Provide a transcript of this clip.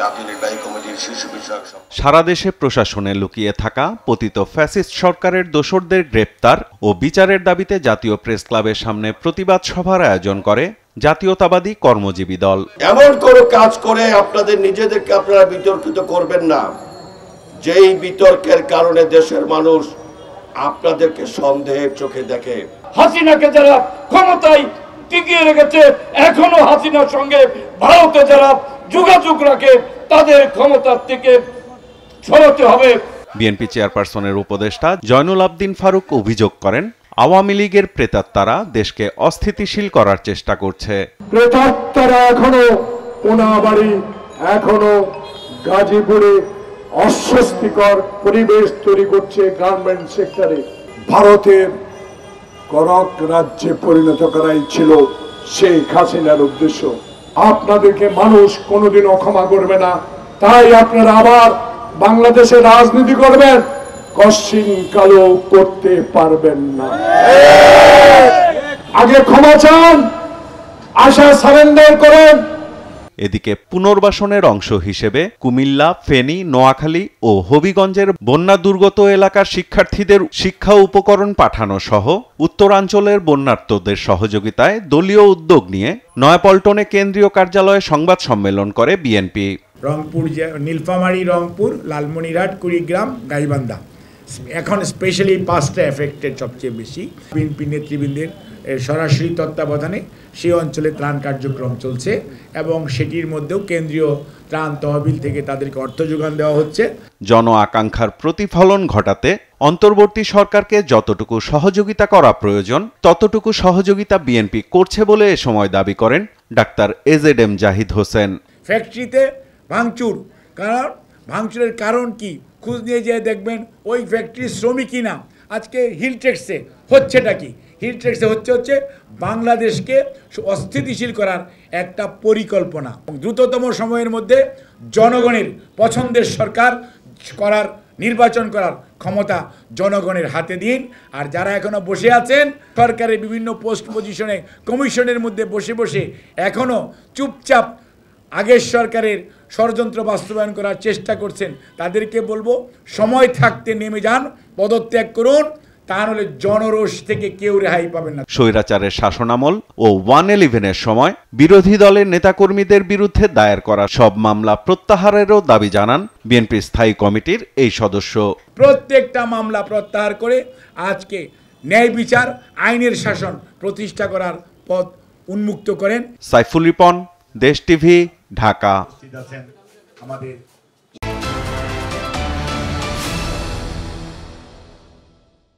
জাতীয় নির্বাহী কমিটির শীর্ষ বিষয়ক সারা দেশে প্রশাসনে লুকিয়ে থাকা পতিত ফ্যাসিস্ট সরকারের দোসরদের গ্রেপ্তার ও বিচারের দাবিতে জাতীয় প্রেস ক্লাবের সামনে প্রতিবাদ সভার আয়োজন করে জাতীয়তাবাদী কর্মজীবী দল। এমন কোনো কাজ করে আপনাদের নিজেদেরকে আপনারা বিতর্কিত করবেন না, যেই বিতর্কের কারণে দেশের মানুষ আপনাদেরকে সন্দেহের চোখে দেখে। হাসিনাকে যারা ক্ষমতায় টিকিয়ে রেখেছে, এখনো হাসিনার সঙ্গে ভারতে যারা যোগাযোগ রাখে, তাদের ক্ষমতার থেকে সরাতে হবে। বিএনপি চেয়ারপারসনের উপদেষ্টা জয়নুল আবদিন ফারুক অভিযোগ করেন, আওয়ামী লীগের প্রেতাত্মারা দেশকে অস্থিতিশীল করার চেষ্টা করছে। প্রেতাত্মারা এখনো কোনাবাড়ি, এখনো গাজীপুরে অস্বস্তিকর পরিবেশ তৈরি করছে গার্মেন্ট সেক্টরে। ভারতের করক রাজ্যে পরিণত করাই ছিল শেখ হাসিনার উদ্দেশ্য। আপনাদেরকে মানুষ কোনোদিনও ক্ষমা করবে না, তাই আপনারা আবার বাংলাদেশে রাজনীতি করবেন, কশিন কালো করতে পারবেন না। আগে ক্ষমা চান, আশা সারেন্ডার করেন। এদিকে পুনর্বাসনের অংশ হিসেবে কুমিল্লা, ফেনী, নোয়াখালী ও হবিগঞ্জের বন্যা দুর্গত এলাকার শিক্ষার্থীদের শিক্ষা উপকরণ পাঠানো সহ উত্তরাঞ্চলের বন্যার্তদের সহযোগিতায় দলীয় উদ্যোগ নিয়ে নয়াপল্টনে কেন্দ্রীয় কার্যালয়ে সংবাদ সম্মেলন করে বিএনপি। রংপুর, নীলফামারী, রংপুর, লালমনিরহাট, কুড়িগ্রাম, গাইবান্ধা, এখন স্পেশালি 5টা এফেক্টেড সবচেয়ে বেশি। বিএনপি নেতৃবৃন্দের সরাসরি তত্ত্বাবধানে সেই অঞ্চলে ত্রাণ কার্যক্রম চলছে এবং সেটির মধ্যেও কেন্দ্রীয় ত্রাণ তহবিল থেকে তাদেরকে অর্থ যোগান দেওয়া হচ্ছে। জন আকাঙ্ক্ষার প্রতিফলন ঘটাতে অন্তর্বর্তী সরকারকে যতটুকু সহযোগিতা করা প্রয়োজন ততটুকু সহযোগিতা বিএনপি করছে বলে এ সময় দাবি করেন ডাক্তার এজেডএম জাহিদ হোসেন। ফ্যাক্টরিতে ভাঙচুর, কারণ ভাঙচুরের কারণ কি খোঁজ নিয়ে যেয়ে দেখবেন ওই ফ্যাক্টরির শ্রমিকই না। আজকে হিলটেক্সে হচ্ছেটা কি? হিলটেক্সে হচ্ছে বাংলাদেশকে অস্থিতিশীল করার একটা পরিকল্পনা। দ্রুততম সময়ের মধ্যে জনগণের পছন্দের সরকার করার, নির্বাচন করার ক্ষমতা জনগণের হাতে দিন। আর যারা এখনো বসে আছেন সরকারের বিভিন্ন পোস্ট পজিশনে, কমিশনের মধ্যে বসে বসে এখনো চুপচাপ আগের সরকারের ষড়যন্ত্র বাস্তবায়ন করার চেষ্টা করছেন, তাদেরকে বলবো সময় থাকতে নেমে যান, পদত্যাগ করুন, তা নাহলে জনরোষ থেকে কেউ রেহাই পাবেন না। স্বৈরাচারের শাসনামল ও 111-এর সময় বিরোধী দলের নেতাকর্মীদের বিরুদ্ধে দায়ের করা সব মামলা প্রত্যাহারেরও দাবি জানান বিএনপির স্থায়ী কমিটির এই সদস্য। প্রত্যেকটা মামলা প্রত্যাহার করে আজকে ন্যায় বিচার, আইনের শাসন প্রতিষ্ঠা করার পথ উন্মুক্ত করেন। সাইফুল রিপন, দেশ টিভি, ঢাকা। আমাদের